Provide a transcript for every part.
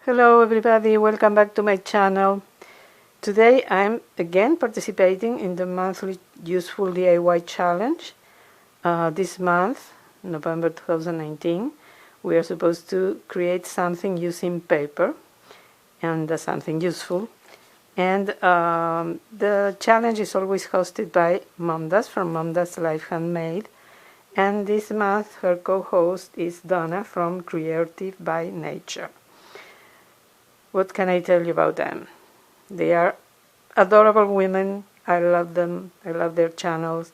Hello everybody, welcome back to my channel. Today I'm again participating in the monthly useful DIY challenge. This month, November 2019, we are supposed to create something using paper and something useful. And the challenge is always hosted by MomDas from MomDas Life Handmade. And this month her co-host is Donna from CreArtive By Nature. What can I tell you about them? They are adorable women. I love them. I love their channels.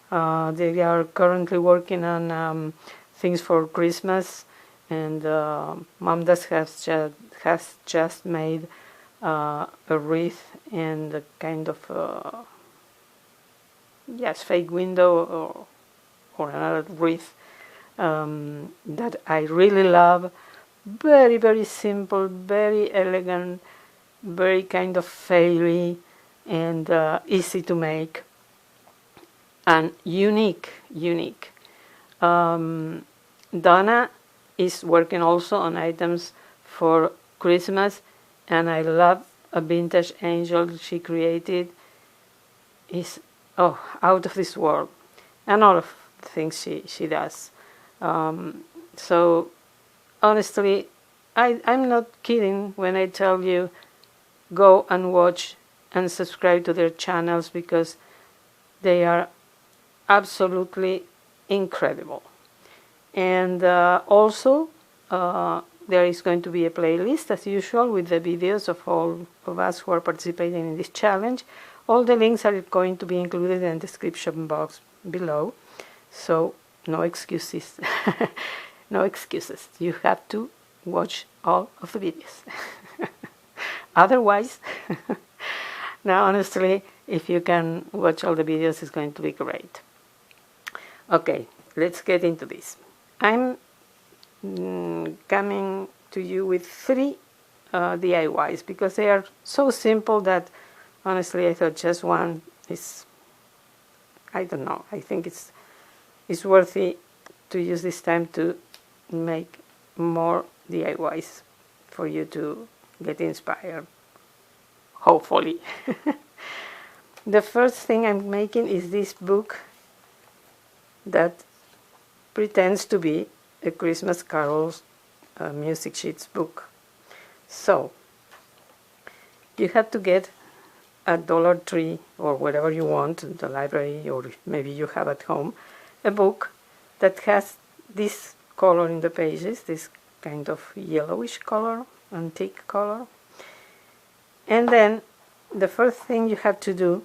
They are currently working on things for Christmas, and MomDas has just made a wreath and a kind of fake window or another wreath that I really love. Very, very simple, very elegant, very kind of fairy and easy to make and unique. Donna is working also on items for Christmas, and I love a vintage angel she created. Is out of this world, and all of the things she does. So honestly, I'm not kidding when I tell you go and watch and subscribe to their channels, because they are absolutely incredible. And also there is going to be a playlist as usual with the videos of all of us who are participating in this challenge. All the links are going to be included in the description box below, so no excuses. No excuses. You have to watch all of the videos. Otherwise, now honestly, if you can watch all the videos, it's going to be great. Okay, let's get into this. I'm coming to you with 3 DIYs because they are so simple that honestly I thought just one is, I don't know, I think it's worthy to use this time to make more DIYs for you to get inspired, hopefully. The first thing I'm making is this book that pretends to be a Christmas carols music sheets book. So you have to get at Dollar Tree or wherever you want, in the library, or maybe you have at home, a book that has this color in the pages, this kind of yellowish color, antique color. And then the first thing you have to do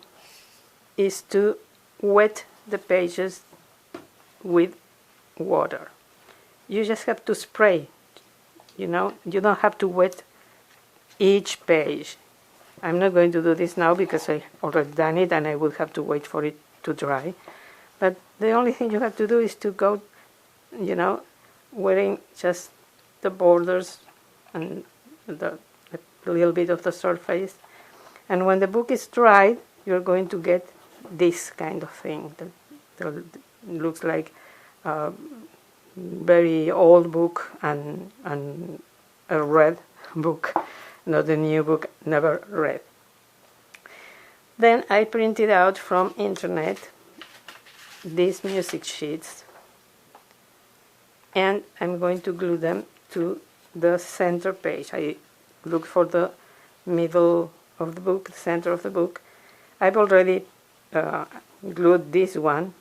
is to wet the pages with water. You just have to spray, you know, you don't have to wet each page. I'm not going to do this now because I already done it and I would have to wait for it to dry. But the only thing you have to do is to go, you know, wearing just the borders and a little bit of the surface. And when the book is dried, you're going to get this kind of thing that looks like a very old book and a red book, not a new book, never read. Then I printed out from internet these music sheets, and I'm going to glue them to the center page. I look for the middle of the book, the center of the book. I've already glued this one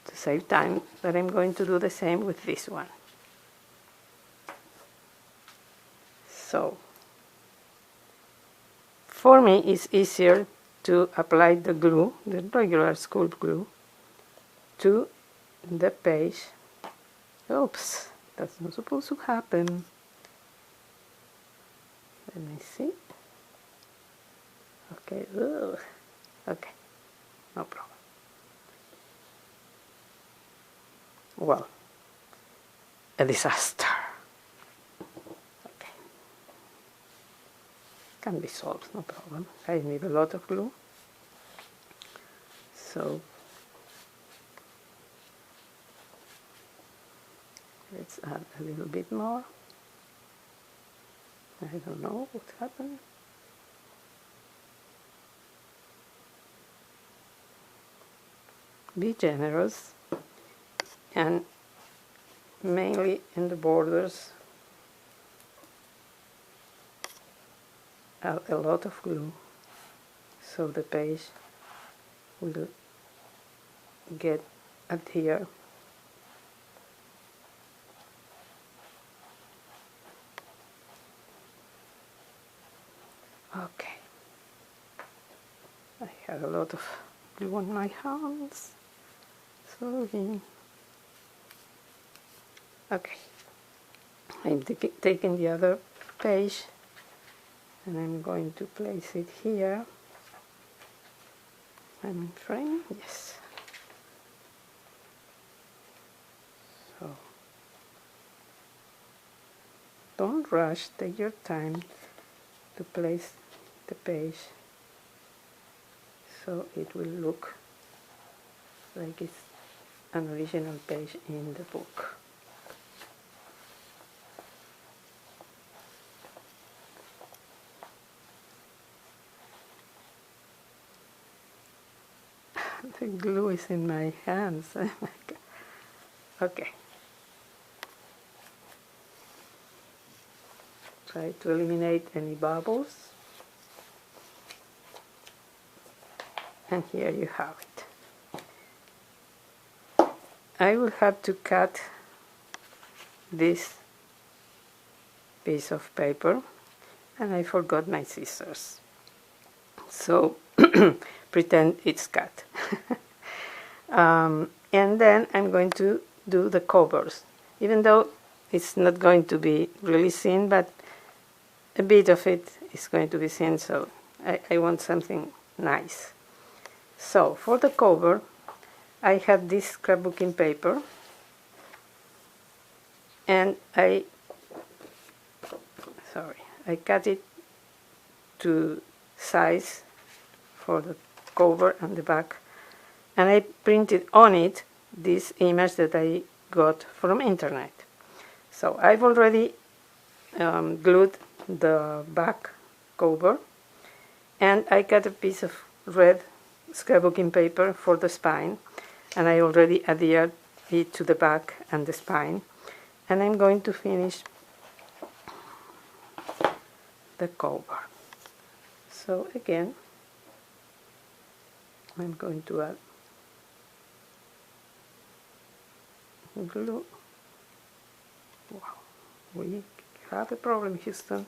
to save time, but I'm going to do the same with this one. So for me it's easier to apply the glue, the regular school glue, to the page. Oops, that's not supposed to happen. Let me see. Okay, okay, no problem. Well, a disaster. Okay, can be solved, no problem. I need a lot of glue, so let's add a little bit more. I don't know what happened. Be generous, and mainly in the borders add a lot of glue so the page will get adhere. Okay, I have a lot of glue on my hands. Sorry. Okay, I'm taking the other page and I'm going to place it here. I'm in frame, yes. So don't rush, take your time to place the page so it will look like it's an original page in the book. The glue is in my hands. Oh my God. Okay. Try to eliminate any bubbles. And here you have it. I will have to cut this piece of paper and I forgot my scissors. So pretend it's cut. And then I'm going to do the covers, even though it's not going to be really seen, but a bit of it is going to be seen, so I want something nice. So for the cover I have this scrapbooking paper and I cut it to size for the cover and the back, and I printed on it this image that I got from internet. So I've already glued the back cover, and I cut a piece of red scrapbooking paper for the spine, and I already adhered it to the back and the spine, and I'm going to finish the cover. So again, I'm going to add glue. Wow, we have a problem, Houston.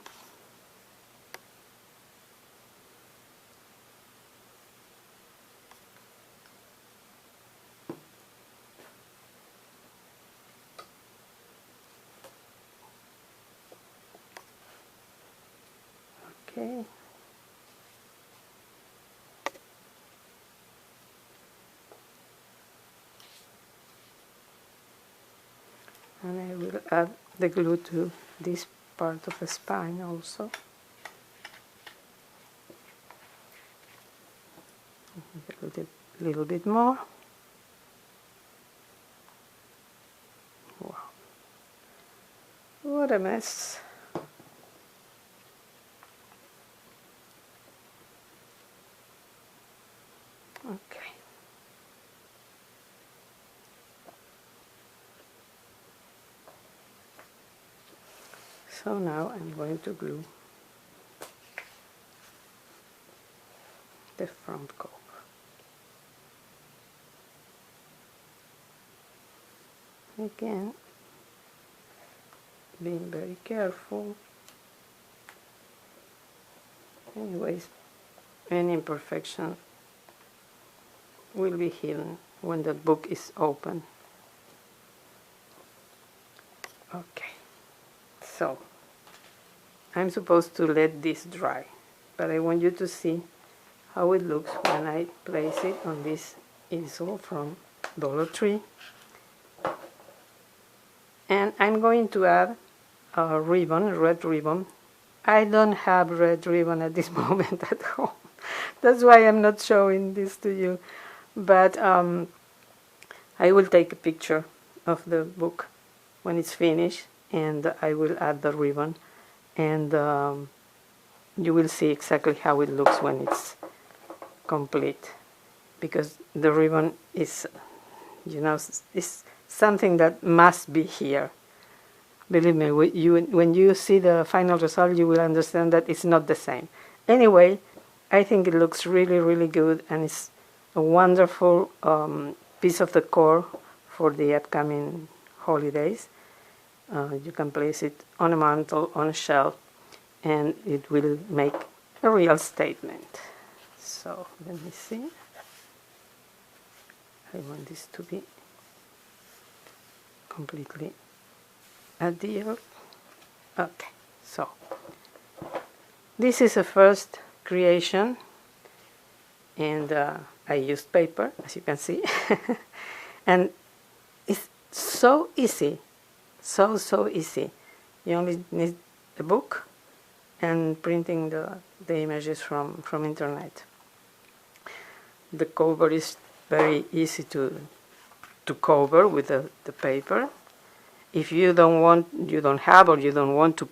Okay. And I will add the glue to this part of the spine also. A little bit more. Wow. What a mess. Okay. So now I'm going to glue the front cover. Again, being very careful. Anyways, any imperfection will be hidden when the book is open. Okay, so I'm supposed to let this dry, but I want you to see how it looks when I place it on this easel from Dollar Tree. And I'm going to add a ribbon, a red ribbon. I don't have red ribbon at this moment at home. That's why I'm not showing this to you. But I will take a picture of the book when it's finished, and I will add the ribbon. and you will see exactly how it looks when it's complete, because the ribbon is, you know, is something that must be here. Believe me, when you see the final result, you will understand that it's not the same. Anyway, I think it looks really, really good, and it's a wonderful piece of decor for the upcoming holidays. You can place it on a mantle, on a shelf, and it will make a real statement. So let me see. I want this to be completely adhered. Okay, so this is a first creation, and I used paper, as you can see, and it's so easy, so easy. You only need a book and printing the images from internet. The cover is very easy to cover with the paper. If you don't have or you don't want to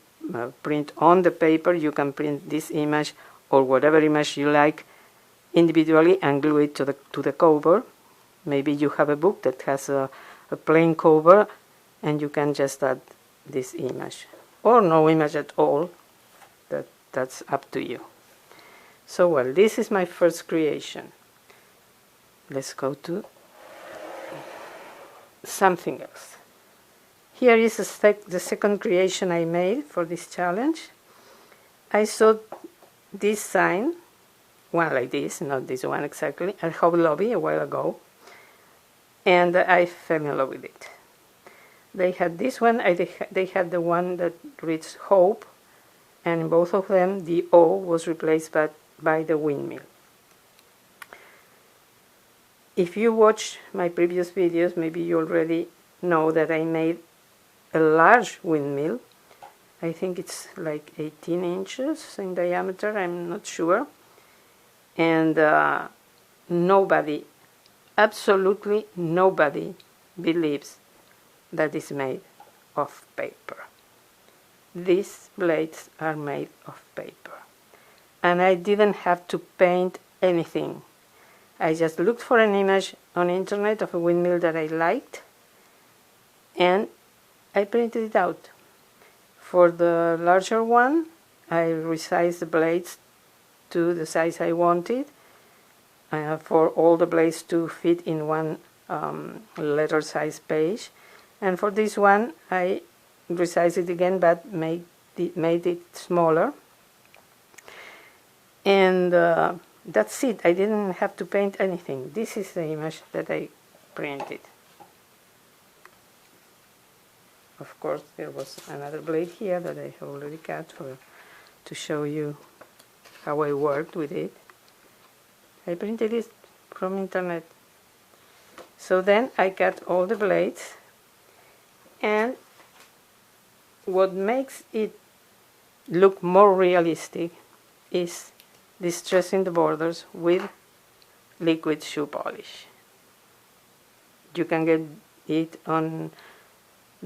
print on the paper, you can print this image or whatever image you like individually and glue it to the cover. Maybe you have a book that has a plain cover, and you can just add this image, or no image at all. That's up to you. So, well, this is my first creation. Let's go to something else. Here is the second creation I made for this challenge. I saw this sign, one like this, not this one exactly, at Hobby Lobby a while ago, and I fell in love with it. They had this one, they had the one that reads Hope, and in both of them the O was replaced by the windmill. If you watch my previous videos, maybe you already know that I made a large windmill. I think it's like 18 inches in diameter, I'm not sure. And nobody, absolutely nobody, believes that it's made of paper. These blades are made of paper. And I didn't have to paint anything. I just looked for an image on the internet of a windmill that I liked, and I printed it out. For the larger one, I resized the blades to the size I wanted, for all the blades to fit in one letter size page. And for this one, I resized it again, but made it smaller. And that's it. I didn't have to paint anything. This is the image that I printed. Of course, there was another blade here that I have already cut to show you how I worked with it. I printed it from internet. So then I cut all the blades, and what makes it look more realistic is distressing the borders with liquid shoe polish. You can get it on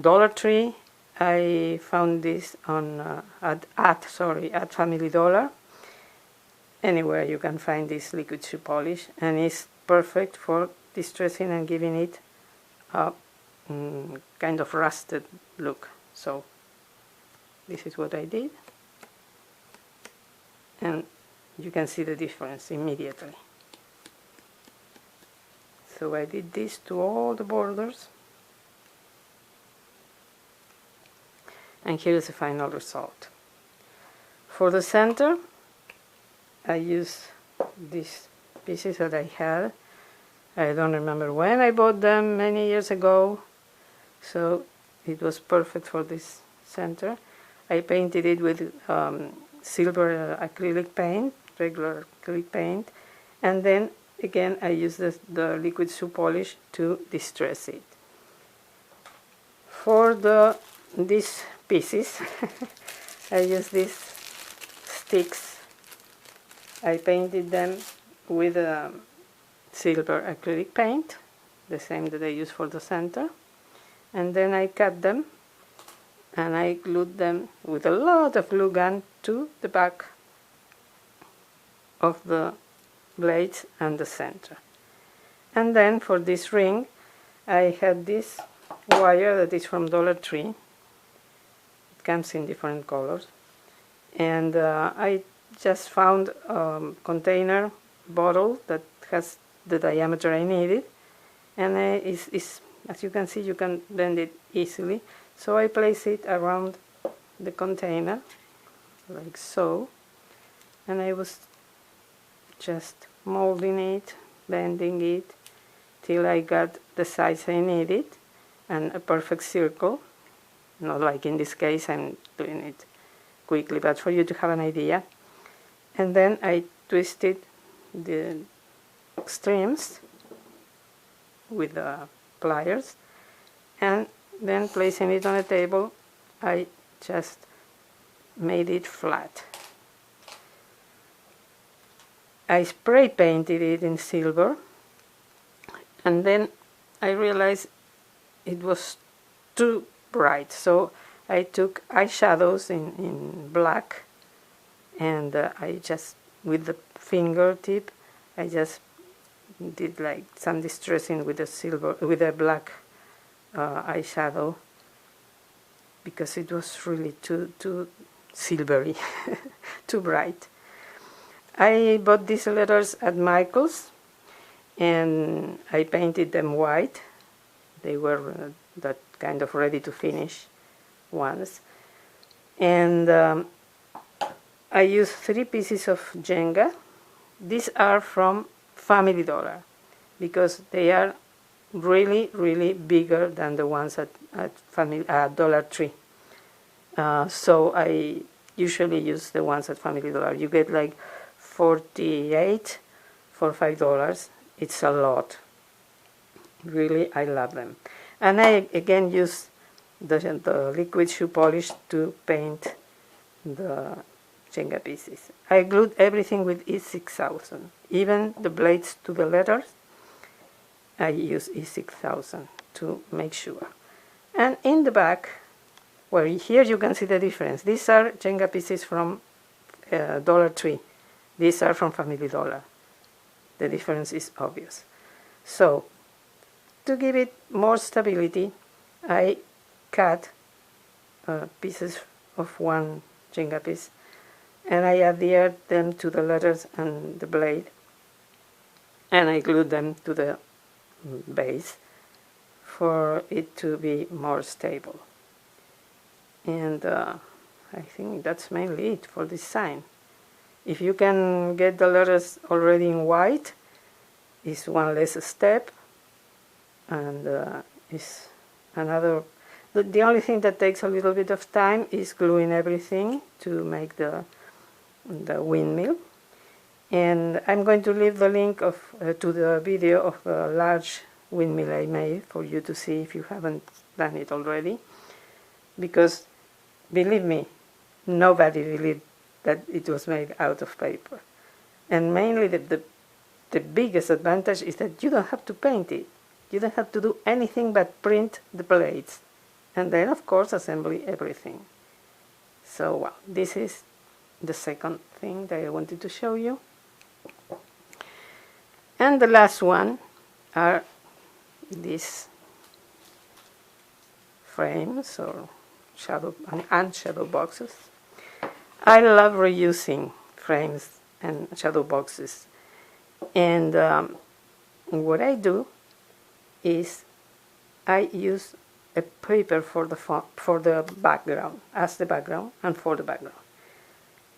Dollar Tree. I found this on at Family Dollar. Anywhere you can find this liquid shoe polish, and it's perfect for distressing and giving it a kind of rusted look. So this is what I did, and you can see the difference immediately. So I did this to all the borders, and here is the final result. For the center, I use these pieces that I had. I don't remember when I bought them, many years ago, so it was perfect for this center. I painted it with silver acrylic paint, regular acrylic paint, and then again I used the liquid shoe polish to distress it. For these pieces, I used these sticks. I painted them with silver acrylic paint, the same that I use for the center, and then I cut them and I glued them with a lot of glue gun to the back of the blades and the center. And then for this ring I had this wire that is from Dollar Tree. It comes in different colors, and I just found a container bottle that has the diameter I needed, and as you can see, you can bend it easily. So I place it around the container like so, and I was just molding it, bending it till I got the size I needed and a perfect circle. Not like in this case, I'm doing it quickly, but for you to have an idea. And then I twisted the extremes with the pliers, and then placing it on a table, I just made it flat. I spray painted it in silver, and then I realized it was too bright, so I took eyeshadows in black, and I just, with the fingertip, I just did like some distressing with a black eyeshadow, because it was really too silvery, too bright. I bought these letters at Michael's, and I painted them white. They were that kind of ready to finish ones. And I used 3 pieces of Jenga. These are from Family Dollar, because they are really bigger than the ones at Dollar Tree. So I usually use the ones at Family Dollar. You get like 48 for $5. It's a lot. Really, I love them. And I again use the liquid shoe polish to paint the Jenga pieces. I glued everything with E6000, even the blades to the letters. I use E6000 to make sure. And in the back, well, here you can see the difference. These are Jenga pieces from Dollar Tree. These are from Family Dollar. The difference is obvious. So, to give it more stability, I cut pieces of one Jenga piece, and I adhered them to the letters and the blade, and I glued them to the base for it to be more stable. And I think that's mainly it for this sign. If you can get the letters already in white, it's one less step, and it's another. The only thing that takes a little bit of time is gluing everything to make the windmill. And I'm going to leave the link to the video of the large windmill I made for you to see if you haven't done it already, because believe me, nobody believed that it was made out of paper. And mainly the biggest advantage is that you don't have to paint it. You don't have to do anything but print the blades, and then of course assembly everything. So well, this is the second thing that I wanted to show you. And the last one are these frames or shadow boxes. I love reusing frames and shadow boxes, and what I do is I use a paper for the background, as the background and for the background,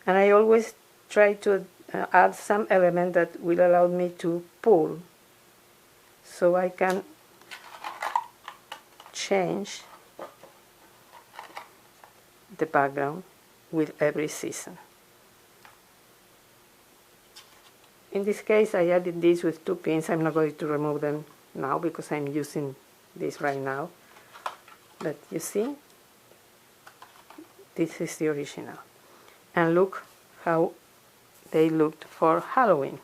and I always try to add some element that will allow me to pull, so I can change the background with every season. In this case I added this with 2 pins. I'm not going to remove them now because I'm using this right now, but you see, this is the original, and look how they looked for Halloween.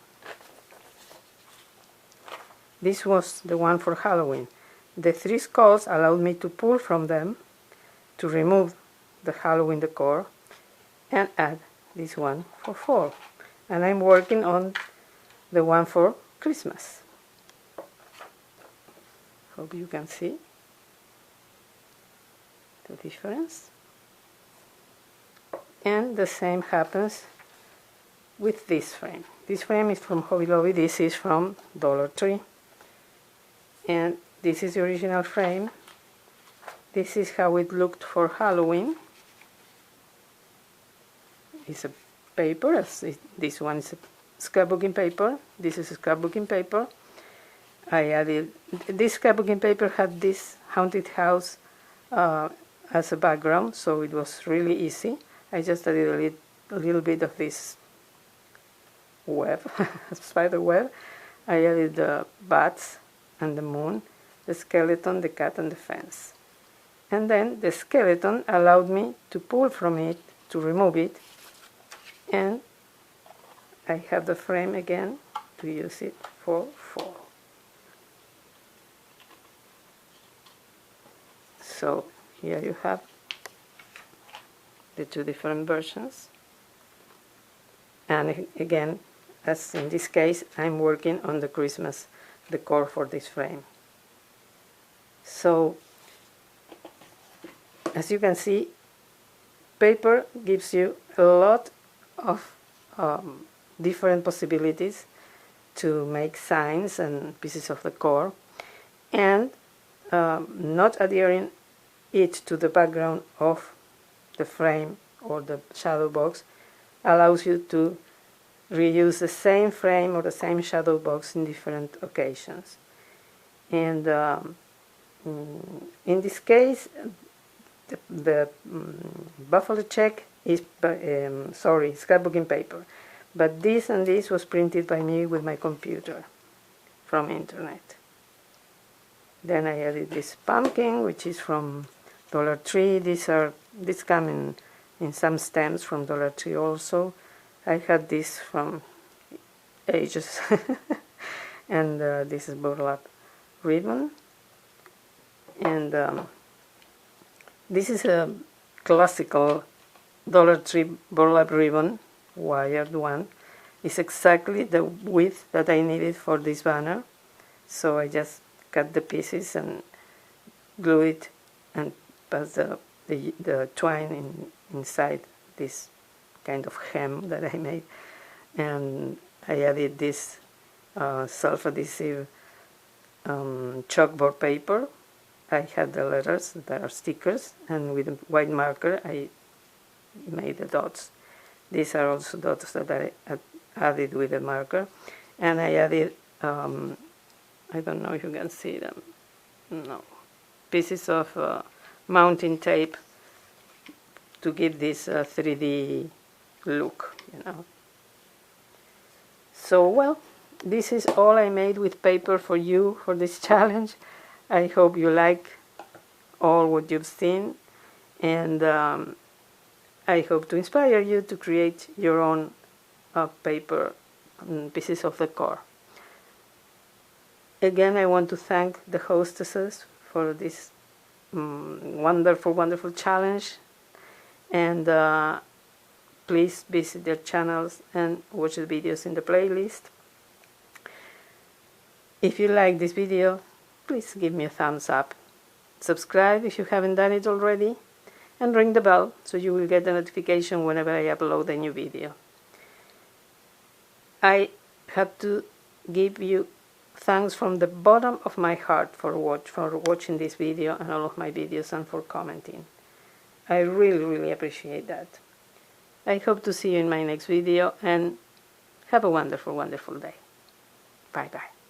This was the one for Halloween. The 3 skulls allowed me to pull from them to remove the Halloween decor and add this one for fall. And I'm working on the one for Christmas. Hope you can see the difference. And the same happens with this frame. This frame is from Hobby Lobby, this is from Dollar Tree. And this is the original frame. This is how it looked for Halloween. It's a paper, this one is a scrapbooking paper, this is a scrapbooking paper. I added, this scrapbooking paper had this haunted house as a background, so it was really easy. I just added a little bit of this web, spider web. I added the bats and the moon, the skeleton, the cat and the fence. And then the skeleton allowed me to pull from it, to remove it, and I have the frame again to use it for fall. So here you have the two different versions. And again, as in this case, I'm working on the Christmas decor for this frame. So, as you can see, paper gives you a lot of different possibilities to make signs and pieces of decor, and not adhering it to the background of the frame or the shadow box allows you to reuse the same frame or the same shadow box in different occasions. And in this case, the buffalo check is scrapbooking paper, but this and this was printed by me with my computer from internet. Then I added this pumpkin, which is from Dollar Tree. These come in some stems from Dollar Tree also. I had this from ages. And this is burlap ribbon. And this is a classical Dollar Tree burlap ribbon, wired one. It's exactly the width that I needed for this banner. So I just cut the pieces and glue it and pass the twine inside this kind of hem that I made. And I added this self-adhesive chalkboard paper. I had the letters that are stickers, and with a white marker I made the dots. These are also dots that I added with a marker. And I added, I don't know if you can see them, no, pieces of mounting tape to give this 3D look, you know. So, well, this is all I made with paper for you for this challenge. I hope you like all what you've seen, and I hope to inspire you to create your own paper pieces of decor. Again, I want to thank the hostesses for this wonderful, wonderful challenge, and please visit their channels and watch the videos in the playlist. If you like this video, please give me a thumbs up. Subscribe if you haven't done it already, and ring the bell so you will get a notification whenever I upload a new video. I have to give you thanks from the bottom of my heart for watching this video and all of my videos, and for commenting. I really, really appreciate that. I hope to see you in my next video, and have a wonderful, wonderful day. Bye-bye.